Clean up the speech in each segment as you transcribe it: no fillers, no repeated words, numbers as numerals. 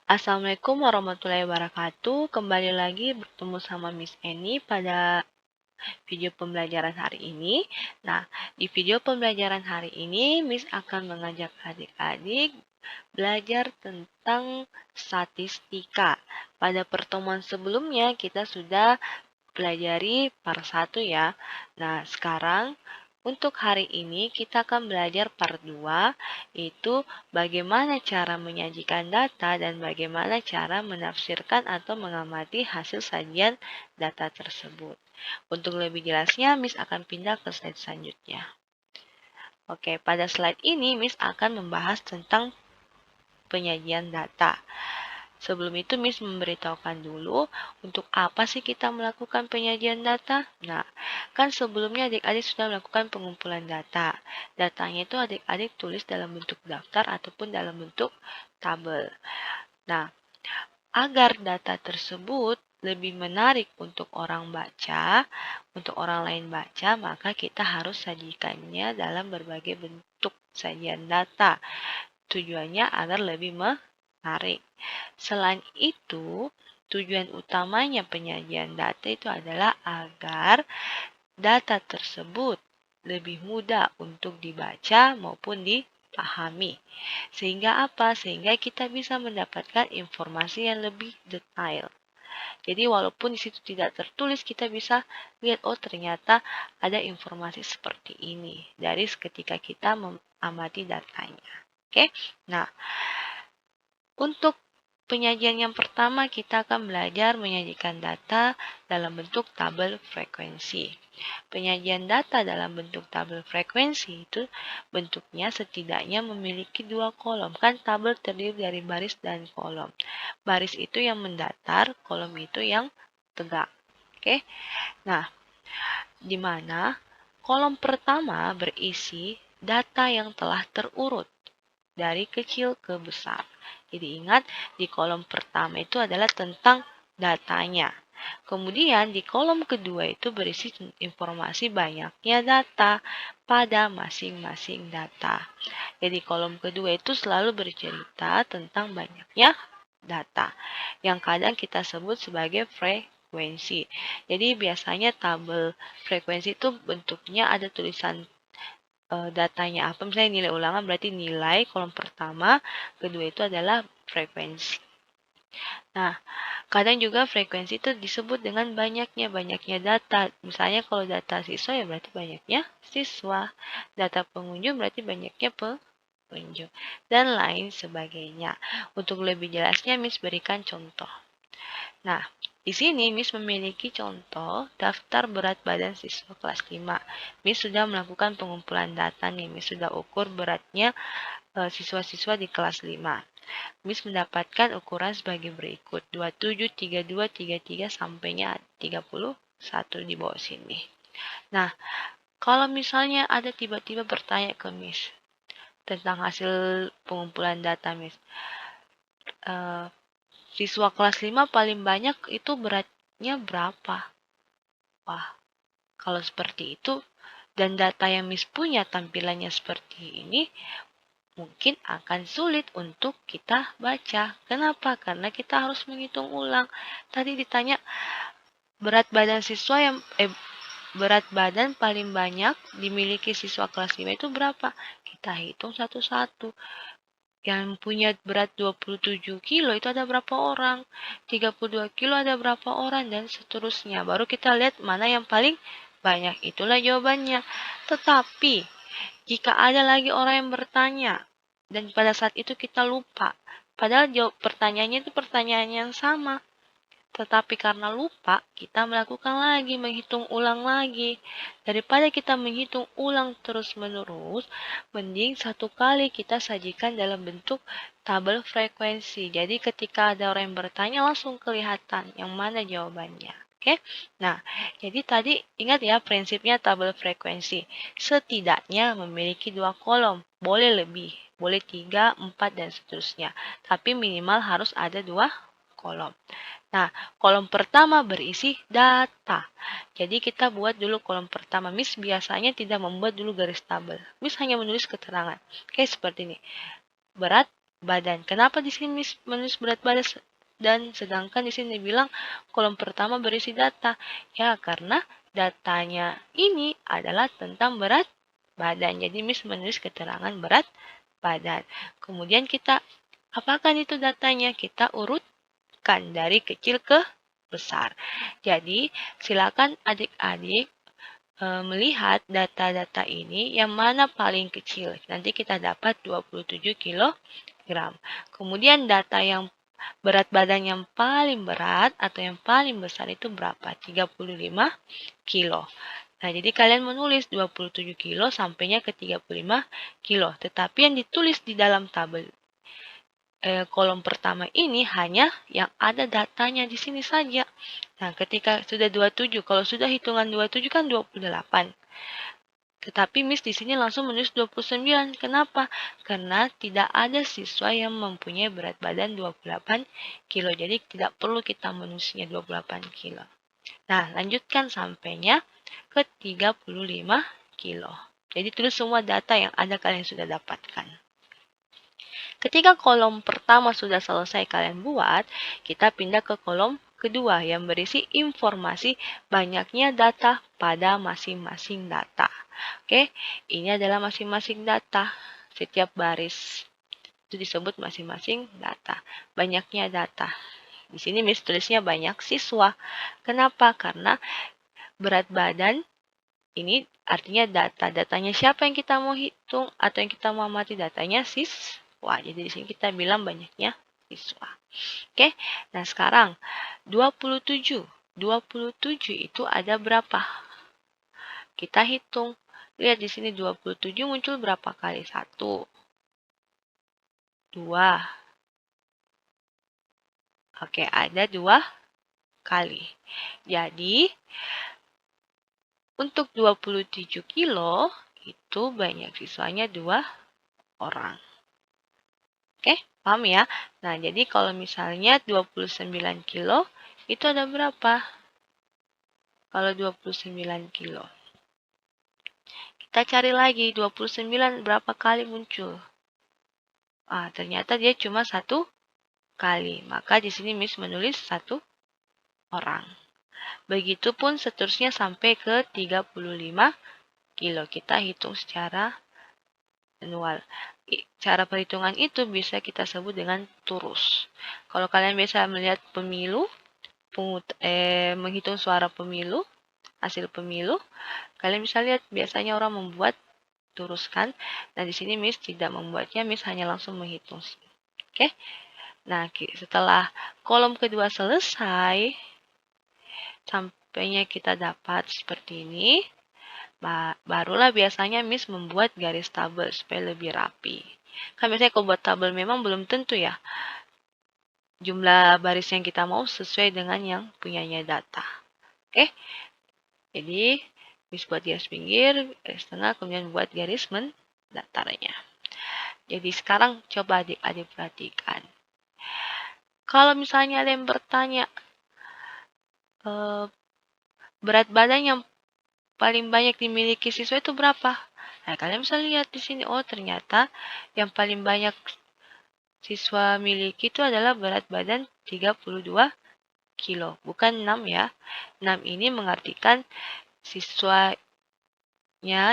Assalamualaikum warahmatullahi wabarakatuh. Kembali lagi bertemu sama Miss Eni pada video pembelajaran hari ini. Nah, di video pembelajaran hari ini, Miss akan mengajak adik-adik belajar tentang statistika. Pada pertemuan sebelumnya, kita sudah pelajari part 1 ya. Nah, sekarang untuk hari ini kita akan belajar part 2, yaitu bagaimana cara menyajikan data dan bagaimana cara menafsirkan atau mengamati hasil sajian data tersebut. Untuk lebih jelasnya, Miss akan pindah ke slide selanjutnya. Oke, pada slide ini Miss akan membahas tentang penyajian data. Sebelum itu, Miss memberitahukan dulu untuk apa sih kita melakukan penyajian data. Nah, kan sebelumnya adik-adik sudah melakukan pengumpulan data. Datanya itu adik-adik tulis dalam bentuk daftar ataupun dalam bentuk tabel. Nah, agar data tersebut lebih menarik untuk orang baca, untuk orang lain baca, maka kita harus sajikannya dalam berbagai bentuk sajian data. Tujuannya agar lebih menarik. Selain itu, tujuan utamanya penyajian data itu adalah agar data tersebut lebih mudah untuk dibaca maupun dipahami. Sehingga apa? Sehingga kita bisa mendapatkan informasi yang lebih detail. Jadi walaupun di situ tidak tertulis, kita bisa lihat, oh ternyata ada informasi seperti ini dari ketika kita mengamati datanya. Oke, nah untuk penyajian yang pertama, kita akan belajar menyajikan data dalam bentuk tabel frekuensi. Penyajian data dalam bentuk tabel frekuensi itu bentuknya setidaknya memiliki dua kolom. Kan tabel terdiri dari baris dan kolom. Baris itu yang mendatar, kolom itu yang tegak. Oke. Nah, di mana kolom pertama berisi data yang telah terurut dari kecil ke besar. Jadi ingat, di kolom pertama itu adalah tentang datanya. Kemudian di kolom kedua itu berisi informasi banyaknya data pada masing-masing data. Jadi kolom kedua itu selalu bercerita tentang banyaknya data, yang kadang kita sebut sebagai frekuensi. Jadi biasanya tabel frekuensi itu bentuknya ada tulisan datanya apa, misalnya nilai ulangan berarti nilai kolom pertama, kedua itu adalah frekuensi. Nah, kadang juga frekuensi itu disebut dengan banyaknya data. Misalnya kalau data siswa ya berarti banyaknya siswa, data pengunjung berarti banyaknya pengunjung, dan lain sebagainya. Untuk lebih jelasnya, Miss berikan contoh. Nah, di sini Miss memiliki contoh daftar berat badan siswa kelas 5. Miss sudah melakukan pengumpulan data nih. Miss sudah ukur beratnya siswa-siswa di kelas 5. Miss mendapatkan ukuran sebagai berikut. 27, 32, 33 sampainya 31 di bawah sini. Nah, kalau misalnya ada tiba-tiba bertanya ke Miss tentang hasil pengumpulan data Miss, siswa kelas 5 paling banyak itu beratnya berapa? Wah, kalau seperti itu dan data yang Miss punya tampilannya seperti ini, mungkin akan sulit untuk kita baca. Kenapa? Karena kita harus menghitung ulang. Tadi ditanya berat badan siswa yang berat badan paling banyak dimiliki siswa kelas 5 itu berapa? Kita hitung satu-satu. Yang punya berat 27 kilo itu ada berapa orang, 32 kilo ada berapa orang, dan seterusnya. Baru kita lihat mana yang paling banyak, itulah jawabannya. Tetapi, jika ada lagi orang yang bertanya, dan pada saat itu kita lupa, padahal pertanyaannya itu pertanyaan yang sama, tetapi karena lupa, kita melakukan lagi, menghitung ulang lagi. Daripada kita menghitung ulang terus-menerus, mending satu kali kita sajikan dalam bentuk tabel frekuensi. Jadi ketika ada orang yang bertanya, langsung kelihatan yang mana jawabannya. Oke? Nah, jadi tadi ingat ya prinsipnya tabel frekuensi. Setidaknya memiliki dua kolom. Boleh lebih, boleh 3, 4, dan seterusnya. Tapi minimal harus ada dua kolom. Nah, kolom pertama berisi data. Jadi kita buat dulu kolom pertama. Miss biasanya tidak membuat dulu garis tabel. Miss hanya menulis keterangan. Oke, seperti ini. Berat badan. Kenapa di sini Miss menulis berat badan dan sedangkan di sini bilang kolom pertama berisi data? Ya, karena datanya ini adalah tentang berat badan. Jadi Miss menulis keterangan berat badan. Kemudian kita apakan itu datanya? Kita urutkan dari kecil ke besar. Jadi, silakan adik-adik melihat data-data ini yang mana paling kecil. Nanti kita dapat 27 kilogram. Kemudian data yang berat badan yang paling berat atau yang paling besar itu berapa? 35 kilo. Nah, jadi kalian menulis 27 kilo sampainya ke 35 kilo. Tetapi yang ditulis di dalam tabel kolom pertama ini hanya yang ada datanya di sini saja. Nah, ketika sudah 27, kalau sudah hitungan 27 kan 28. Tetapi Miss di sini langsung menulis 29. Kenapa? Karena tidak ada siswa yang mempunyai berat badan 28 kilo. Jadi tidak perlu kita menulisnya 28 kilo. Nah, lanjutkan sampainya ke 35 kilo. Jadi tulis semua data yang ada kalian sudah dapatkan. Ketika kolom pertama sudah selesai kalian buat, kita pindah ke kolom kedua yang berisi informasi banyaknya data pada masing-masing data. Oke, ini adalah masing-masing data. Setiap baris itu disebut masing-masing data. Banyaknya data. Di sini Miss tulisnya banyak siswa. Kenapa? Karena berat badan ini artinya data. Datanya siapa yang kita mau hitung atau yang kita mau amati? Datanya siswa. Jadi di sini kita bilang banyaknya siswa. Oke, nah sekarang 27. 27 itu ada berapa? Kita hitung. Lihat di sini 27 muncul berapa kali? 1, 2. Oke, ada 2 kali. Jadi, untuk 27 kilo, itu banyak siswanya 2 orang. Oke, paham ya? Nah, jadi kalau misalnya 29 kilo, itu ada berapa? Kalau 29 kilo. Kita cari lagi, 29 berapa kali muncul? Ternyata dia cuma 1 kali. Maka di sini Miss menulis 1 orang. Begitupun seterusnya sampai ke 35 kilo. Kita hitung secara manual. Cara perhitungan itu bisa kita sebut dengan turus. Kalau kalian biasa melihat pemilu, menghitung suara pemilu, hasil pemilu, kalian bisa lihat biasanya orang membuat turus kan. Nah, di sini Miss tidak membuatnya, Miss hanya langsung menghitung. Oke. Nah, setelah kolom kedua selesai, sampainya kita dapat seperti ini, barulah biasanya Miss membuat garis tabel supaya lebih rapi. Kan biasanya kalau buat tabel memang belum tentu ya jumlah baris yang kita mau sesuai dengan yang punyanya data. Oke, jadi Miss buat garis pinggir, garis tengah, kemudian buat garis mendatarnya. Jadi sekarang coba adik-adik perhatikan. Kalau misalnya ada yang bertanya, berat badan yang paling banyak dimiliki siswa itu berapa? Nah, kalian bisa lihat di sini, oh ternyata yang paling banyak siswa miliki itu adalah berat badan 32 kilo, bukan 6 ya. 6 ini mengartikan siswanya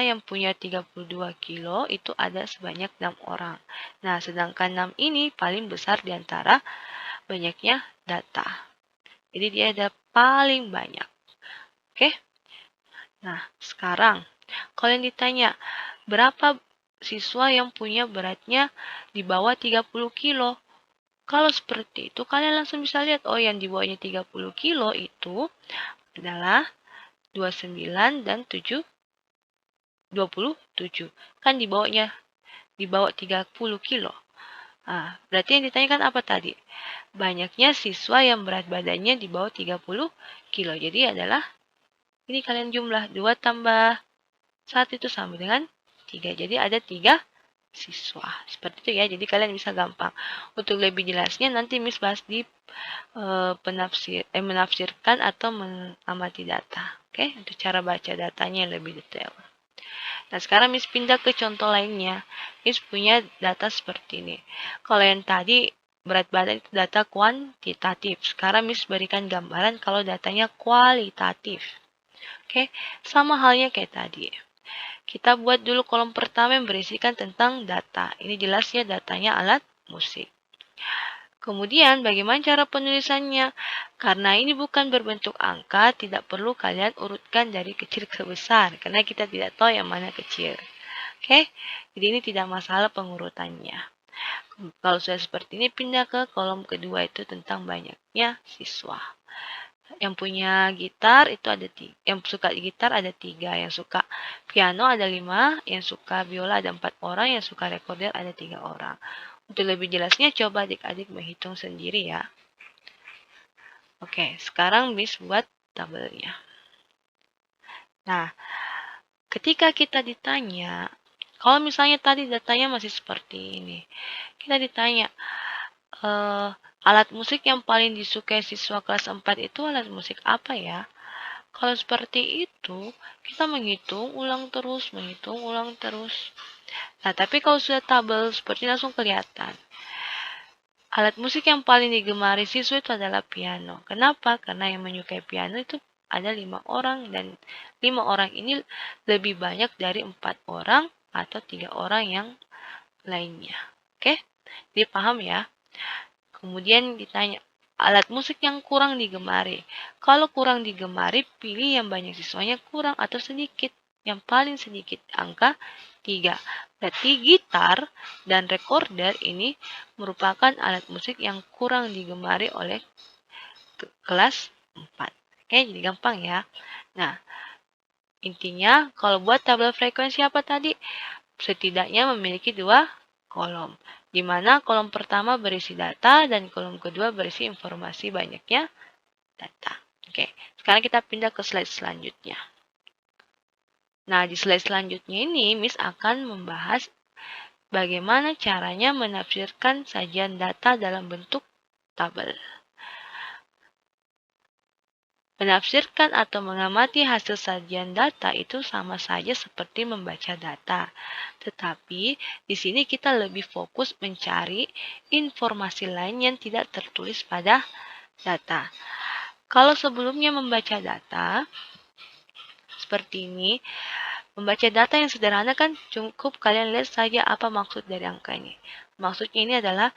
yang punya 32 kilo itu ada sebanyak 6 orang. Nah, sedangkan 6 ini paling besar di antara banyaknya data. Jadi dia ada paling banyak. Oke? Nah, sekarang kalau yang ditanya, berapa siswa yang punya beratnya di bawah 30 kilo? Kalau seperti itu, kalian langsung bisa lihat, oh yang di bawahnya 30 kilo itu adalah 29 dan 27. Kan di bawah 30 kilo. Nah, berarti yang ditanyakan apa tadi? Banyaknya siswa yang berat badannya di bawah 30 kilo. Jadi adalah, ini kalian jumlah 2 tambah 1 itu sama dengan 3. Jadi ada 3 siswa. Seperti itu ya. Jadi kalian bisa gampang. Untuk lebih jelasnya nanti Miss bahas di menafsirkan atau mengamati data. Oke, untuk cara baca datanya yang lebih detail. Nah, sekarang Miss pindah ke contoh lainnya. Miss punya data seperti ini. Kalau yang tadi berat badan itu data kuantitatif. Sekarang Miss berikan gambaran kalau datanya kualitatif. Oke, sama halnya kayak tadi. Kita buat dulu kolom pertama yang berisikan tentang data. Ini jelas ya datanya alat musik. Kemudian bagaimana cara penulisannya? Karena ini bukan berbentuk angka, tidak perlu kalian urutkan dari kecil ke besar. Karena kita tidak tahu yang mana kecil. Oke, jadi ini tidak masalah pengurutannya. Kalau sudah seperti ini, pindah ke kolom kedua itu tentang banyaknya siswa. Yang punya gitar itu ada 3. Yang suka gitar ada 3. Yang suka piano ada 5. Yang suka biola ada 4 orang. Yang suka recorder ada 3 orang. Untuk lebih jelasnya, coba adik-adik menghitung sendiri ya. Oke, sekarang Miss buat tabelnya. Nah, ketika kita ditanya, kalau misalnya tadi datanya masih seperti ini, kita ditanya, alat musik yang paling disukai siswa kelas 4 itu alat musik apa ya? Kalau seperti itu, kita menghitung ulang terus. Nah, tapi kalau sudah tabel seperti ini langsung kelihatan. Alat musik yang paling digemari siswa itu adalah piano. Kenapa? Karena yang menyukai piano itu ada 5 orang, dan 5 orang ini lebih banyak dari 4 orang atau 3 orang yang lainnya. Oke? Jadi paham ya? Kemudian ditanya, alat musik yang kurang digemari. Kalau kurang digemari, pilih yang banyak siswanya kurang atau sedikit. Yang paling sedikit, angka 3. Berarti gitar dan recorder ini merupakan alat musik yang kurang digemari oleh kelas 4. Oke, jadi gampang ya. Nah, intinya kalau buat tabel frekuensi apa tadi? Setidaknya memiliki 2 kolom, di mana kolom pertama berisi data dan kolom kedua berisi informasi banyaknya data. Oke, sekarang kita pindah ke slide selanjutnya. Nah, di slide selanjutnya ini, Miss akan membahas bagaimana caranya menafsirkan sajian data dalam bentuk tabel. Menafsirkan atau mengamati hasil sajian data itu sama saja seperti membaca data. Tetapi di sini kita lebih fokus mencari informasi lain yang tidak tertulis pada data. Kalau sebelumnya membaca data, seperti ini, membaca data yang sederhana kan cukup kalian lihat saja apa maksud dari angka ini. Maksudnya ini adalah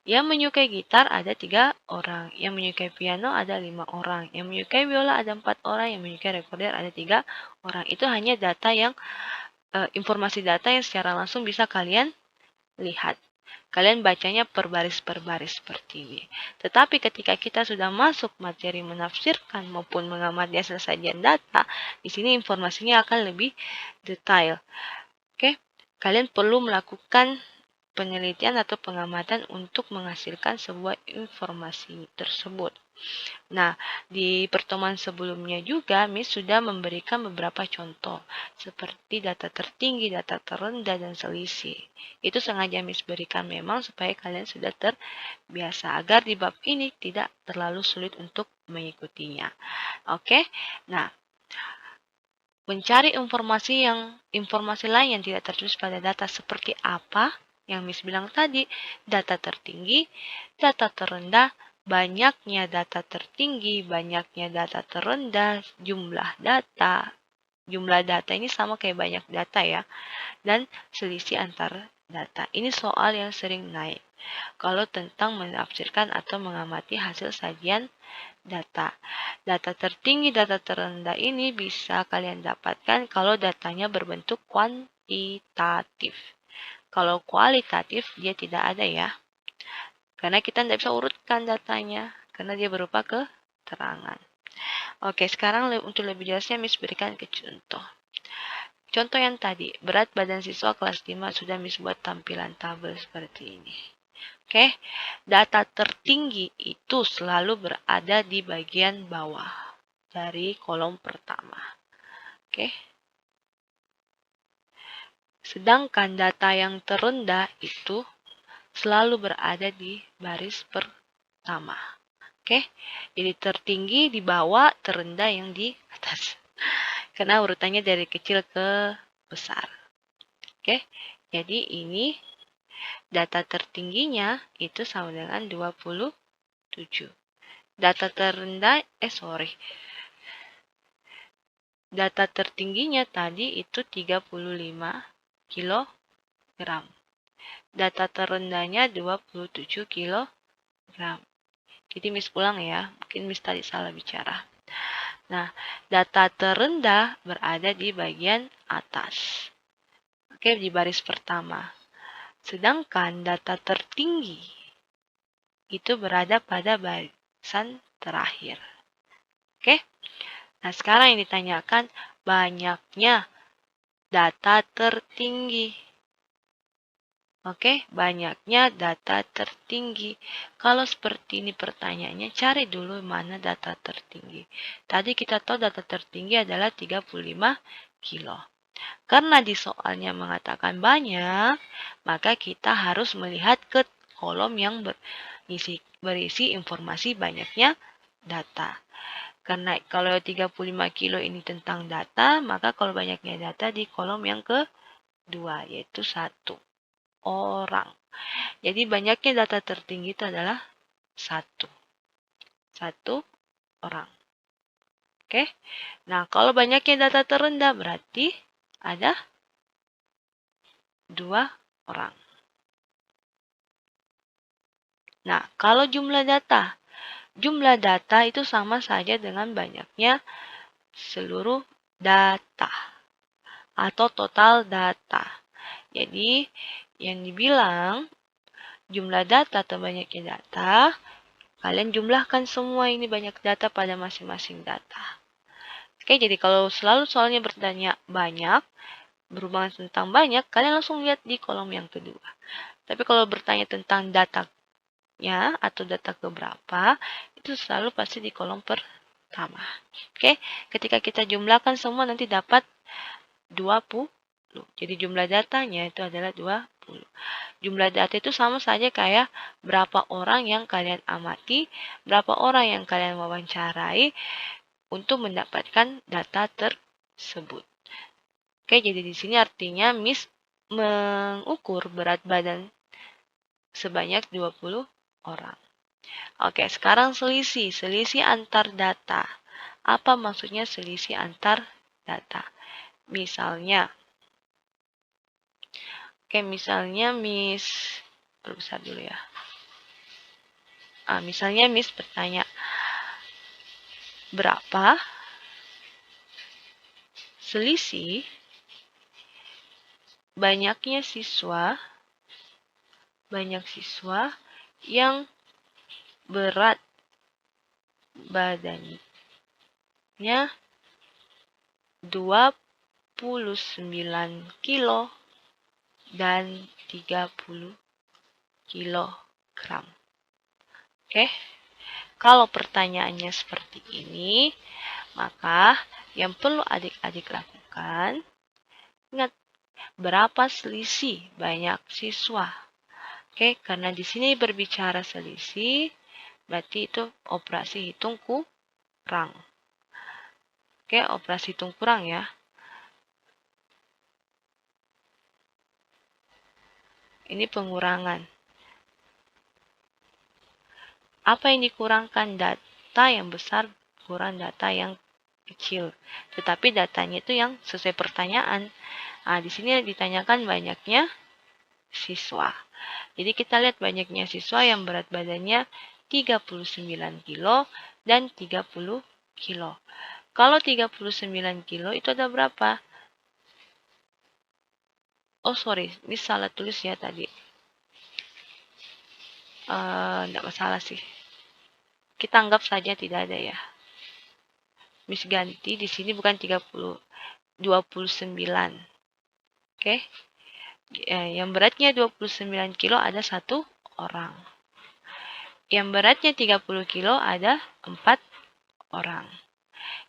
yang menyukai gitar ada 3 orang, yang menyukai piano ada 5 orang, yang menyukai biola ada 4 orang, yang menyukai recorder ada 3 orang. Itu hanya data yang informasi data yang secara langsung bisa kalian lihat. Kalian bacanya per baris seperti ini. Tetapi ketika kita sudah masuk materi menafsirkan maupun mengamati hasil sajian data, di sini informasinya akan lebih detail. Oke, kalian perlu melakukan penelitian atau pengamatan untuk menghasilkan sebuah informasi tersebut. Nah, di pertemuan sebelumnya juga Miss sudah memberikan beberapa contoh seperti data tertinggi, data terendah, dan selisih. Itu sengaja Miss berikan memang supaya kalian sudah terbiasa agar di bab ini tidak terlalu sulit untuk mengikutinya. Oke. Nah, mencari informasi lain yang tidak tertulis pada data seperti apa yang Miss bilang tadi, data tertinggi, data terendah, banyaknya data tertinggi, banyaknya data terendah, jumlah data. Jumlah data ini sama kayak banyak data ya. Dan selisih antar data. Ini soal yang sering naik. Kalau tentang menafsirkan atau mengamati hasil sajian data. Data tertinggi, data terendah ini bisa kalian dapatkan kalau datanya berbentuk kuantitatif. Kalau kualitatif, dia tidak ada ya. Karena kita tidak bisa urutkan datanya, karena dia berupa keterangan. Oke, sekarang untuk lebih jelasnya Miss berikan ke contoh. Contoh yang tadi, berat badan siswa kelas 5 sudah Miss buat tampilan tabel seperti ini. Oke, data tertinggi itu selalu berada di bagian bawah dari kolom pertama. Oke. Sedangkan data yang terendah itu selalu berada di baris pertama. Oke, jadi tertinggi di bawah, terendah yang di atas. Karena urutannya dari kecil ke besar. Oke, jadi ini data tertingginya itu sama dengan 27. Data terendah, data tertingginya tadi itu 35 kilogram. Data terendahnya 27 kilogram. Jadi Miss ulang ya, mungkin Miss tadi salah bicara. Nah, data terendah berada di bagian atas. Oke, di baris pertama. Sedangkan data tertinggi itu berada pada barisan terakhir. Oke? Nah, sekarang yang ditanyakan banyaknya data tertinggi. Oke, banyaknya data tertinggi. Kalau seperti ini pertanyaannya, cari dulu mana data tertinggi. Tadi kita tahu data tertinggi adalah 35 kilo. Karena di soalnya mengatakan banyak, maka kita harus melihat ke kolom yang berisi informasi banyaknya data. Karena kalau 35 kilo ini tentang data, maka kalau banyaknya data di kolom yang kedua, yaitu 1 orang. Jadi banyaknya data tertinggi itu adalah 1 orang. Oke. Nah, kalau banyaknya data terendah berarti ada 2 orang. Nah, kalau jumlah data itu sama saja dengan banyaknya seluruh data atau total data. Jadi, yang dibilang jumlah data atau banyaknya data, kalian jumlahkan semua ini banyak data pada masing-masing data. Oke, jadi kalau selalu soalnya bertanya banyak, berhubungan tentang banyak, kalian langsung lihat di kolom yang kedua. Tapi kalau bertanya tentang datanya atau data keberapa, itu selalu pasti di kolom pertama. Oke, ketika kita jumlahkan semua nanti dapat 20. Jadi jumlah datanya itu adalah 20. Jumlah data itu sama saja kayak berapa orang yang kalian amati, berapa orang yang kalian wawancarai untuk mendapatkan data tersebut. Oke, jadi di sini artinya Miss mengukur berat badan sebanyak 20 orang. Oke, sekarang selisih antar data. Apa maksudnya selisih antar data? Misalnya, Miss perbesar dulu ya. Misalnya Miss bertanya, berapa selisih banyak siswa yang berat badannya 29 kilo dan 30 kilogram. Oke, kalau pertanyaannya seperti ini, maka yang perlu adik-adik lakukan, ingat berapa selisih banyak siswa. Oke, karena di sini berbicara selisih, berarti itu operasi hitung kurang. Oke, operasi hitung kurang ya. Ini pengurangan. Apa yang dikurangkan? Data yang besar kurang data yang kecil. Tetapi datanya itu yang sesuai pertanyaan. Di sini ditanyakan banyaknya siswa. Jadi kita lihat banyaknya siswa yang berat badannya 39 kilo dan 30 kilo. Kalau 39 kilo itu ada berapa? Oh sorry, ini salah tulis ya tadi. Enggak masalah sih. Kita anggap saja tidak ada ya. Miss ganti di sini bukan 30, 29. Oke. Yang beratnya 29 kilo ada 1 orang. Yang beratnya 30 kilo ada 4 orang.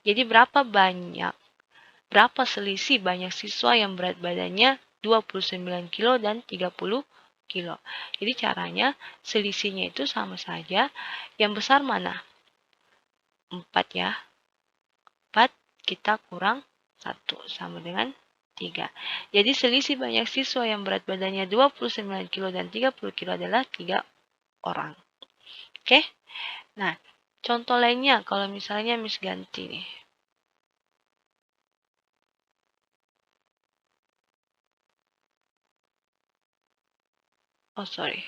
Jadi berapa selisih banyak siswa yang berat badannya 29 kilo dan 30 kilo. Jadi caranya selisihnya itu sama saja. Yang besar mana? 4 ya. 4 kita kurang 1 sama dengan 3. Jadi selisih banyak siswa yang berat badannya 29 kilo dan 30 kilo adalah 3 orang. Oke? Nah, contoh lainnya kalau misalnya Miss ganti nih. Oh, sorry.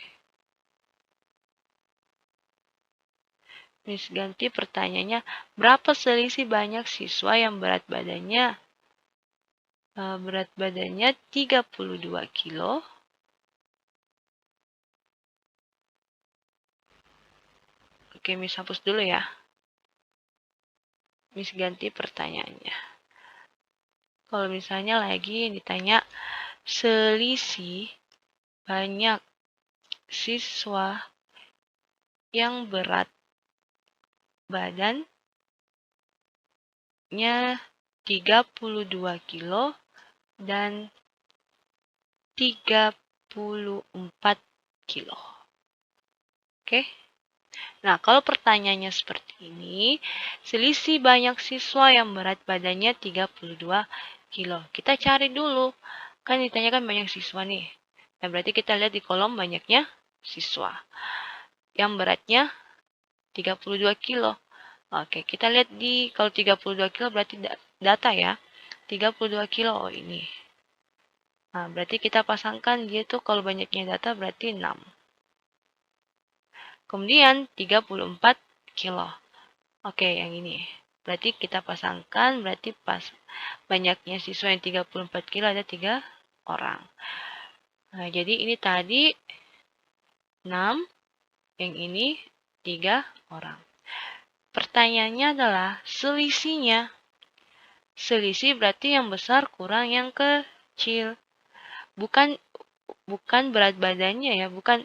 Miss ganti pertanyaannya, berapa selisih banyak siswa yang berat badannya 32 kilo. Oke, Miss hapus dulu ya. Miss ganti pertanyaannya. Kalau misalnya lagi ditanya selisih banyak siswa yang berat badannya 32 kilo dan 34 kilo. Oke? Nah, kalau pertanyaannya seperti ini, selisih banyak siswa yang berat badannya 32 kilo. Kita cari dulu. Kan ditanyakan banyak siswa nih. Nah, berarti kita lihat di kolom banyaknya siswa. Yang beratnya 32 kilo. Oke, kita lihat kalau 32 kilo berarti data ya. 32 kilo, oh ini. Nah, berarti kita pasangkan dia tuh kalau banyaknya data berarti 6. Kemudian 34 kilo. Oke, yang ini. Berarti kita pasangkan, berarti pas banyaknya siswa yang 34 kilo ada 3 orang. Nah, jadi ini tadi 6, yang ini 3 orang. Pertanyaannya adalah selisihnya. Selisih berarti yang besar kurang yang kecil. Bukan berat badannya ya, bukan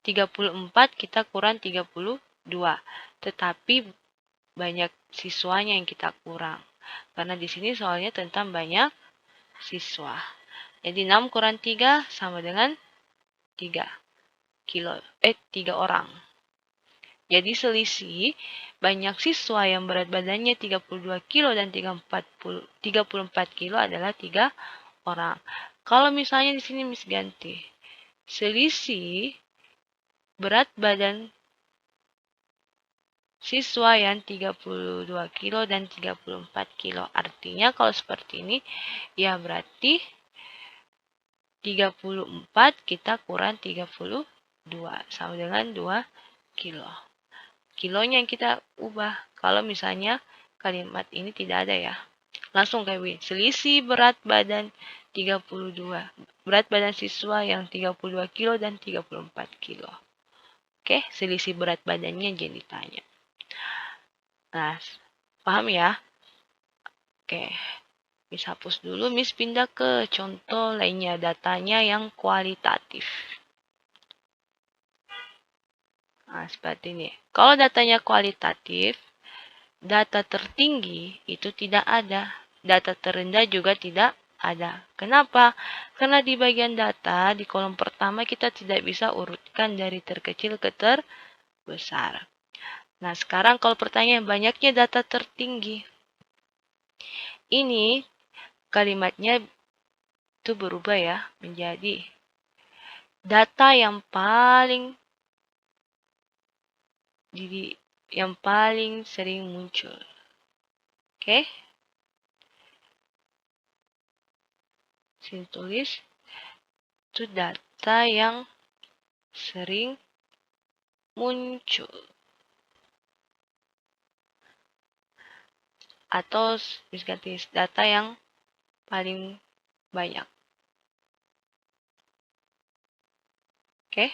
34 kita kurang 32. Tetapi banyak siswanya yang kita kurang. Karena di sini soalnya tentang banyak siswa. Jadi 6 kurang 3 sama dengan 3 orang. Jadi selisih banyak siswa yang berat badannya 32 kilo dan 34 kilo adalah 3 orang. Kalau misalnya di sini Miss ganti selisih berat badan siswa yang 32 kilo dan 34 kilo. Artinya kalau seperti ini, ya berarti 34 kita kurang 32 sama dengan 2 kilo. Kilonya yang kita ubah. Kalau misalnya kalimat ini tidak ada ya. Langsung kayak begini. Selisih berat badan 32. Berat badan siswa yang 32 kilo dan 34 kilo. Oke, selisih berat badannya jadi ditanya. Nah, paham ya? Oke, Miss hapus dulu. Miss pindah ke contoh lainnya, datanya yang kualitatif. Nah, seperti ini. Kalau datanya kualitatif, data tertinggi itu tidak ada. Data terendah juga tidak ada. Kenapa? Karena di bagian data, di kolom pertama kita tidak bisa urutkan dari terkecil ke terbesar. Nah, sekarang kalau pertanyaan banyaknya data tertinggi. Ini kalimatnya itu berubah ya menjadi data yang paling sering muncul. Oke? Sini tulis itu data yang sering muncul. Atau bisa ganti data yang paling banyak. Oke?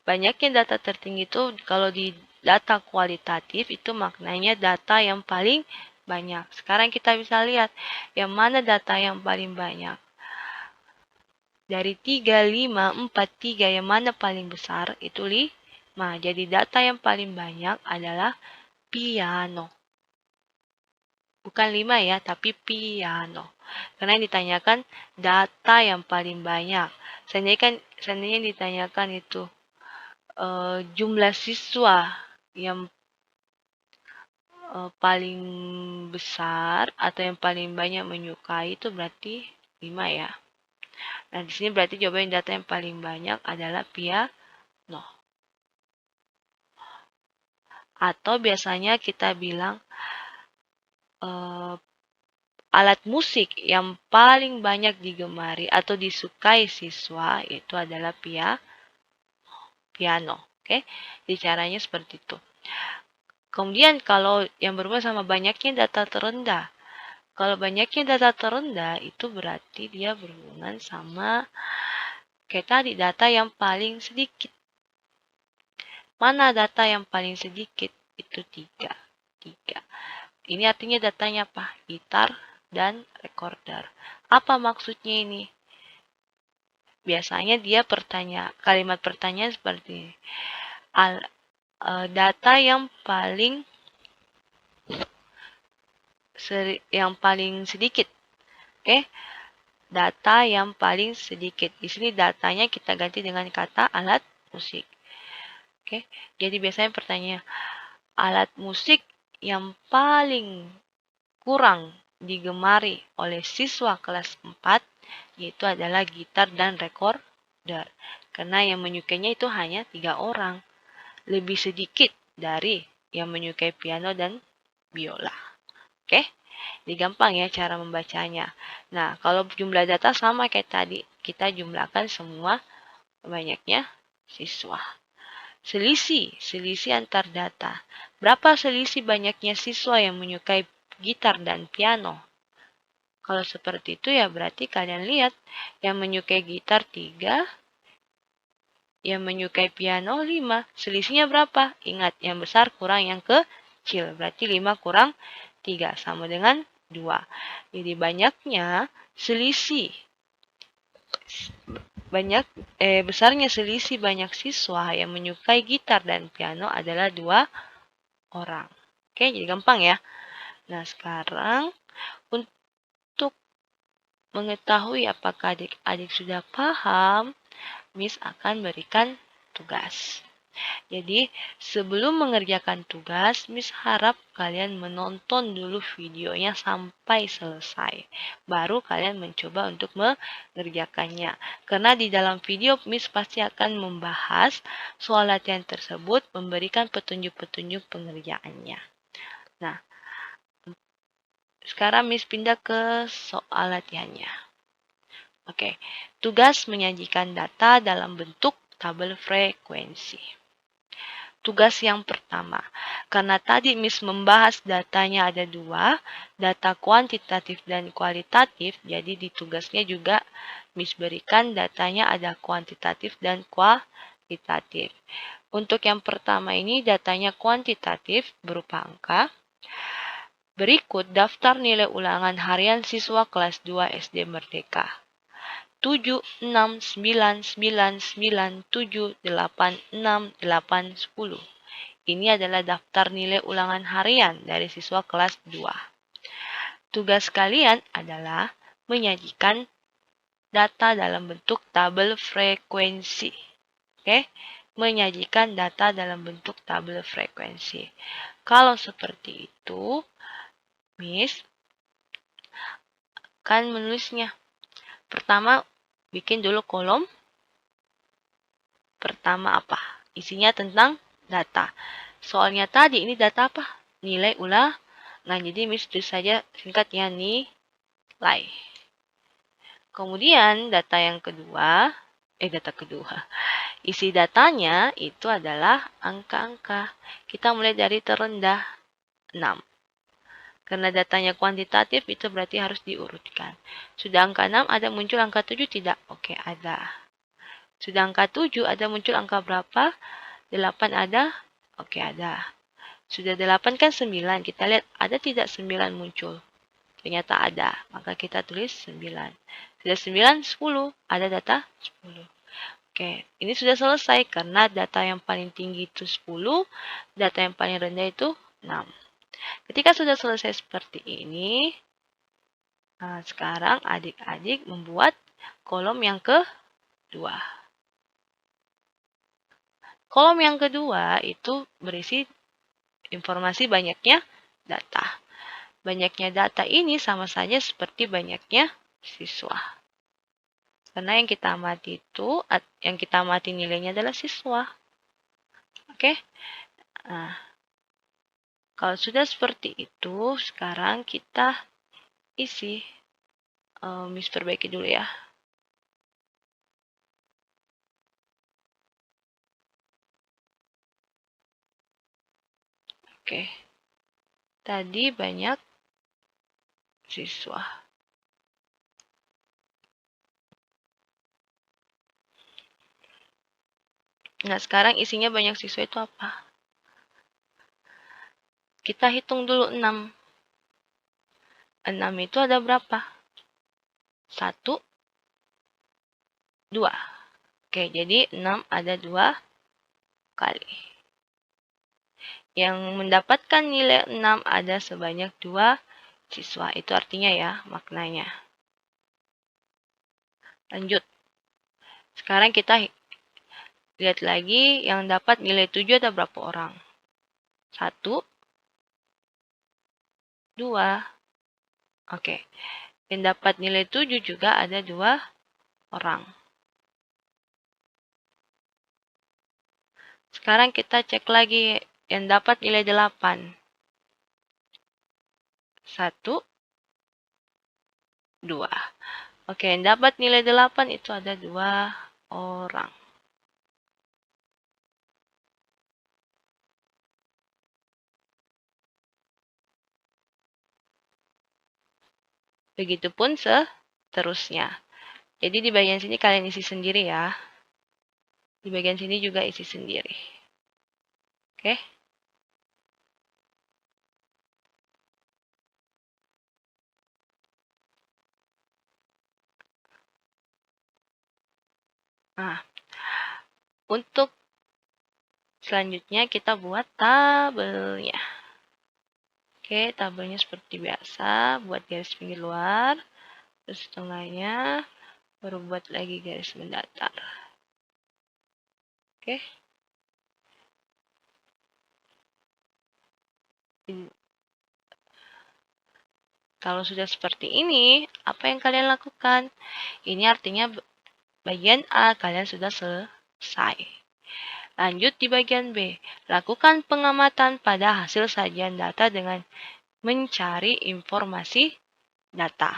Banyaknya data tertinggi itu kalau di data kualitatif itu maknanya data yang paling banyak. Sekarang kita bisa lihat yang mana data yang paling banyak. Dari 3, 5, 4, 3 yang mana paling besar itu 5. Jadi data yang paling banyak adalah piano. Bukan 5 ya, tapi piano. Karena yang ditanyakan data yang paling banyak. Seandainya ditanyakan itu jumlah siswa yang paling besar atau yang paling banyak menyukai itu berarti 5 ya. Nah, di sini berarti jawaban data yang paling banyak adalah piano. Atau biasanya kita bilang alat musik yang paling banyak digemari atau disukai siswa itu adalah piano. Oke, jadi caranya seperti itu. Kemudian kalau yang berhubungan sama banyaknya data terendah. Kalau banyaknya data terendah itu berarti dia berhubungan sama kayak tadi data yang paling sedikit. Mana data yang paling sedikit? Itu 3. Ini artinya datanya apa? Gitar dan recorder. Apa maksudnya ini? Biasanya dia kalimat pertanyaan seperti ini. Data yang paling sedikit. Oke? Data yang paling sedikit. Di sini datanya kita ganti dengan kata alat musik. Oke? Jadi biasanya pertanyaan alat musik yang paling kurang digemari oleh siswa kelas 4 yaitu adalah gitar dan recorder. Karena yang menyukainya itu hanya 3 orang. Lebih sedikit dari yang menyukai piano dan biola. Oke? Jadi gampang ya cara membacanya. Nah, kalau jumlah data sama kayak tadi. Kita jumlahkan semua banyaknya siswa. Selisih antar data. Berapa selisih banyaknya siswa yang menyukai gitar dan piano? Kalau seperti itu ya berarti kalian lihat yang menyukai gitar 3, yang menyukai piano 5. Selisihnya berapa? Ingat, yang besar kurang yang kecil. Berarti 5 kurang 3 sama dengan 2. Jadi besarnya selisih banyak siswa yang menyukai gitar dan piano adalah 2 orang. Oke, jadi gampang ya. Nah, sekarang untuk mengetahui apakah adik-adik sudah paham, Miss akan berikan tugas. Jadi, sebelum mengerjakan tugas, Miss harap kalian menonton dulu videonya sampai selesai. Baru kalian mencoba untuk mengerjakannya. Karena di dalam video, Miss pasti akan membahas soal latihan tersebut, memberikan petunjuk-petunjuk pengerjaannya. Nah, sekarang Miss pindah ke soal latihannya. Oke, tugas menyajikan data dalam bentuk tabel frekuensi. Tugas yang pertama, karena tadi Miss membahas datanya ada 2, data kuantitatif dan kualitatif, jadi di tugasnya juga Miss berikan datanya ada kuantitatif dan kualitatif. Untuk yang pertama ini datanya kuantitatif berupa angka. Berikut daftar nilai ulangan harian siswa kelas 2 SD Merdeka. 7, 6, 9, 9, 9, 7, 8, 6, 8, 10. Ini adalah daftar nilai ulangan harian dari siswa kelas 2. Tugas kalian adalah menyajikan data dalam bentuk tabel frekuensi. Oke? Menyajikan data dalam bentuk tabel frekuensi. Kalau seperti itu, Miss akan menulisnya. Pertama, bikin dulu kolom. Pertama apa? Isinya tentang data. Soalnya tadi ini data apa? Nilai ulangan. Nah, jadi Miss tulis saja singkatnya nilai. Kemudian data kedua. Isi datanya itu adalah angka-angka. Kita mulai dari terendah 6. Karena datanya kuantitatif itu berarti harus diurutkan. Sudah angka 6 ada muncul angka 7 tidak? Oke, ada. Sudah angka 7 ada muncul angka berapa? 8 ada? Oke, ada. Sudah 8 kan 9. Kita lihat ada tidak 9 muncul? Ternyata ada. Maka kita tulis 9. Sudah 9, 10. Ada data 10. Oke, ini sudah selesai karena data yang paling tinggi itu 10. Data yang paling rendah itu 6. Ketika sudah selesai seperti ini, nah sekarang adik-adik membuat kolom yang kedua. Kolom yang kedua itu berisi informasi banyaknya data. Banyaknya data ini sama saja seperti banyaknya siswa. Karena yang kita amati nilainya adalah siswa. Oke? Nah, kalau sudah seperti itu, sekarang kita isi. Miss perbaiki dulu ya. Oke. Tadi banyak siswa. Nah, sekarang isinya banyak siswa itu apa? Kita hitung dulu 6. 6 itu ada berapa? 1, 2. Oke, jadi 6 ada 2 kali. Yang mendapatkan nilai 6 ada sebanyak 2 siswa. Itu artinya ya, maknanya. Lanjut. Sekarang kita lihat lagi yang dapat nilai 7 ada berapa orang? 1, 2. Oke. Yang dapat nilai 7 juga ada 2 orang. Sekarang kita cek lagi yang dapat nilai 8. 1, 2. Oke, yang dapat nilai 8 itu ada 2 orang. Begitupun seterusnya. Jadi di bagian sini kalian isi sendiri ya. Di bagian sini juga isi sendiri. Oke? Nah, untuk selanjutnya kita buat tabelnya. Oke, tabelnya seperti biasa. Buat garis pinggir luar. Terus tengahnya. Baru buat lagi garis mendatar. Oke. Kalau sudah seperti ini, apa yang kalian lakukan? Ini artinya bagian A kalian sudah selesai. Lanjut di bagian B. Lakukan pengamatan pada hasil sajian data dengan mencari informasi data.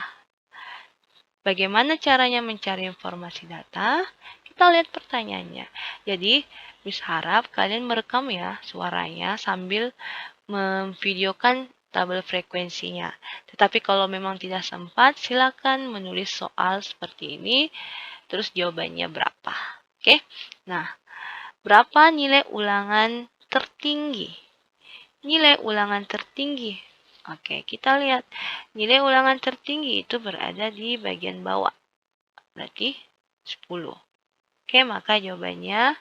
Bagaimana caranya mencari informasi data? Kita lihat pertanyaannya. Jadi, Miss harap kalian merekam ya suaranya sambil memvideokan tabel frekuensinya. Tetapi kalau memang tidak sempat, silakan menulis soal seperti ini, terus jawabannya berapa. Oke? Nah, berapa nilai ulangan tertinggi? Nilai ulangan tertinggi. Oke, kita lihat. Nilai ulangan tertinggi itu berada di bagian bawah. Berarti 10. Oke, maka jawabannya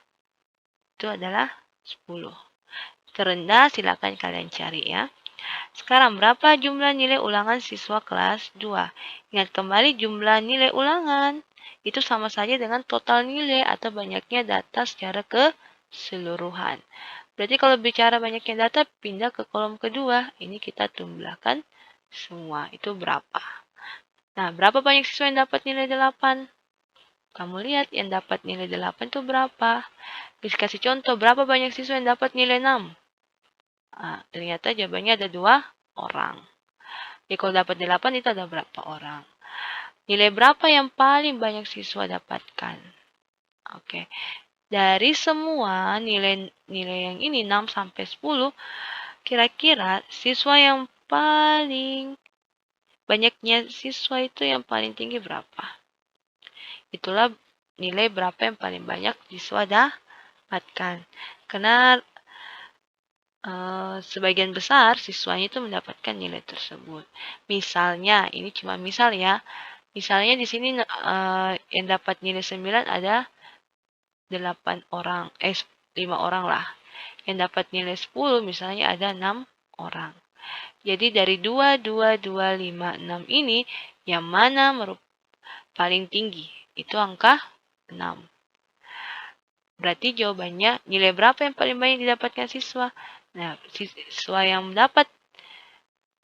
itu adalah 10. Terendah silakan kalian cari ya. Sekarang berapa jumlah nilai ulangan siswa kelas 2? Ingat kembali jumlah nilai ulangan. Itu sama saja dengan total nilai atau banyaknya data secara keseluruhan. Berarti kalau bicara banyaknya data, pindah ke kolom kedua. Ini kita jumlahkan semua. Itu berapa? Nah, berapa banyak siswa yang dapat nilai 8? Kamu lihat yang dapat nilai 8 itu berapa? Bisa kasih contoh, berapa banyak siswa yang dapat nilai 6? Nah, ternyata jawabannya ada 2 orang. Jadi kalau dapat 8 itu ada berapa orang? Nilai berapa yang paling banyak siswa dapatkan? Oke. Dari semua nilai yang ini 6 sampai 10, kira-kira siswa yang paling banyaknya siswa itu yang paling tinggi berapa? Itulah nilai berapa yang paling banyak siswa dapatkan. Karena sebagian besar siswanya itu mendapatkan nilai tersebut. Misalnya, ini cuma misal ya. Misalnya di sini yang dapat nilai 9 ada 8 orang, 5 orang lah. Yang dapat nilai 10 misalnya ada 6 orang. Jadi dari 2, 2, 2, 5, 6 ini yang mana paling tinggi? Itu angka 6. Berarti jawabannya nilai berapa yang paling banyak didapatkan siswa? Nah, siswa yang dapat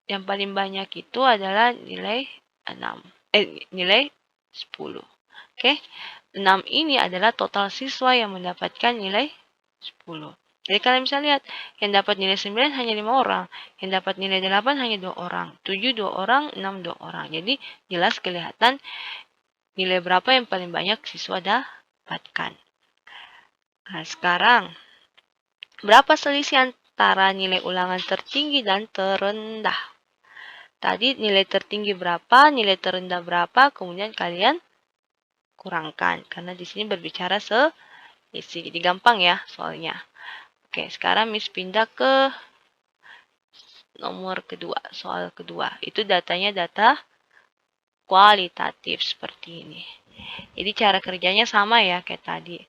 yang paling banyak itu adalah nilai 6. Nilai 10. Oke. 6 ini adalah total siswa yang mendapatkan nilai 10. Jadi kalian bisa lihat, yang dapat nilai 9 hanya 5 orang, yang dapat nilai 8 hanya 2 orang, 7 2 orang, 6 2 orang. Jadi jelas kelihatan nilai berapa yang paling banyak siswa dapatkan. Nah, sekarang berapa selisih antara nilai ulangan tertinggi dan terendah? Tadi nilai tertinggi berapa, nilai terendah berapa, kemudian kalian kurangkan. Karena di sini berbicara selisih. Jadi gampang ya soalnya. Oke, sekarang Miss pindah ke nomor kedua, soal kedua. Itu datanya data kualitatif seperti ini. Jadi cara kerjanya sama ya kayak tadi.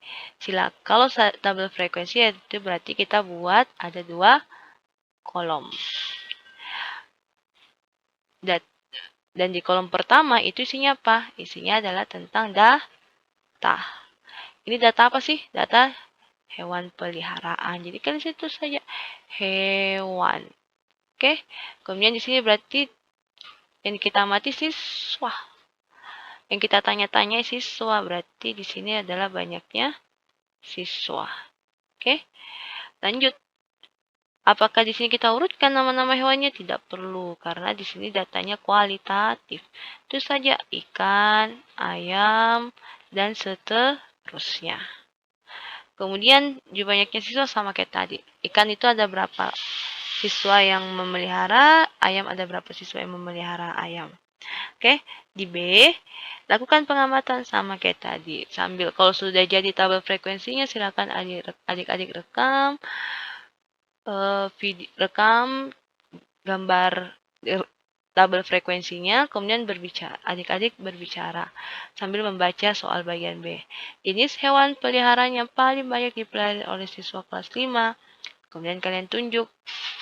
Kalau tabel frekuensi itu berarti kita buat ada 2 kolom. Dan di kolom pertama itu isinya apa? Isinya adalah tentang data. Ini data apa sih? Data hewan peliharaan. Jadi kan di situ saja hewan. Oke. Kemudian di sini berarti yang kita amati siswa. Yang kita tanya-tanya siswa, berarti di sini adalah banyaknya siswa. Oke. Lanjut. Apakah di sini kita urutkan nama-nama hewannya? Tidak perlu, karena di sini datanya kualitatif. Itu saja ikan, ayam, dan seterusnya. Kemudian jumlah banyaknya siswa sama kayak tadi. Ikan itu ada berapa siswa yang memelihara, ayam ada berapa siswa yang memelihara ayam. Oke, di B, lakukan pengamatan sama kayak tadi. Sambil kalau sudah jadi tabel frekuensinya, silakan adik-adik rekam gambar tabel frekuensinya, kemudian adik-adik berbicara sambil membaca soal bagian B. Jenis hewan peliharaan yang paling banyak dipelihara oleh siswa kelas 5. Kemudian kalian tunjuk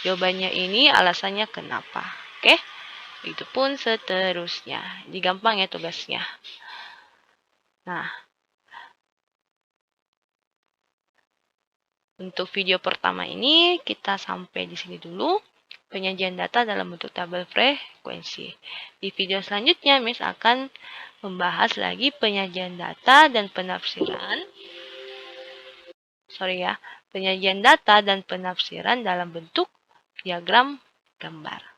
jawabannya ini, alasannya kenapa. Oke? Itu pun seterusnya. Jadi gampang ya tugasnya. Nah, untuk video pertama ini kita sampai di sini dulu. Penyajian data dalam bentuk tabel frekuensi. Di video selanjutnya, Miss akan membahas lagi penyajian data dan penafsiran. Penyajian data dan penafsiran dalam bentuk diagram gambar.